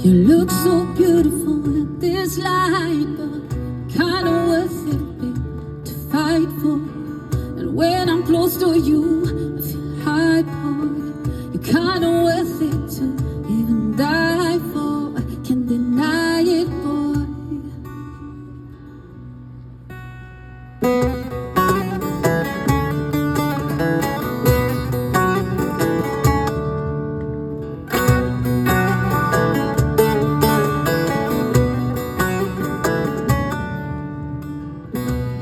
You look so beautiful in this light, but kinda worth it, babe, to fight for. And when I'm close to you, I feel high, boy. You're kinda worth it to even die for. I can't deny it, boy.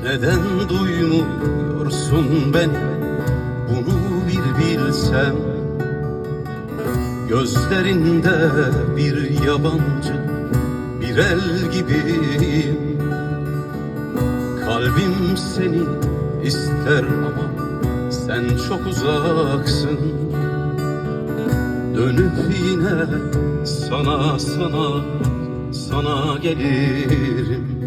Neden duymuyorsun beni, bunu bir bilsem. Gözlerinde bir yabancı, bir el gibiyim. Kalbim seni ister ama sen çok uzaksın. Dönüp yine sana gelirim.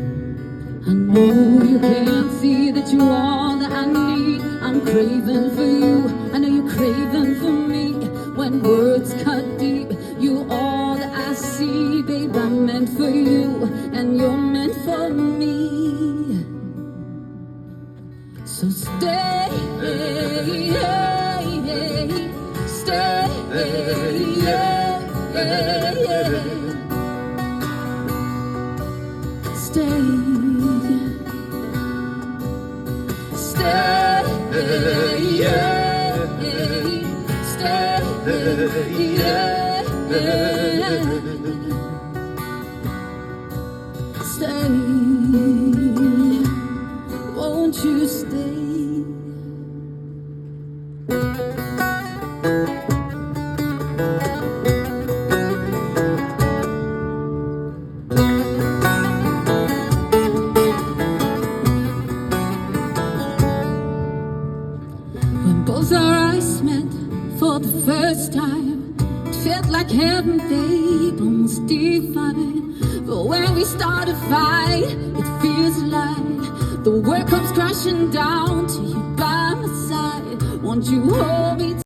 I know you can't see that you are that I need. I'm craving for you, I know you're craving for me. When words cut deep, you are that I see. Babe, I'm meant for you, and you're meant for me. So stay, stay, stay. Stay, won't you stay? When both our eyes met for the first time, it felt like heaven, babe, almost divine. But when we start a fight, it feels like the world comes crashing down to you by my side. Won't you hold me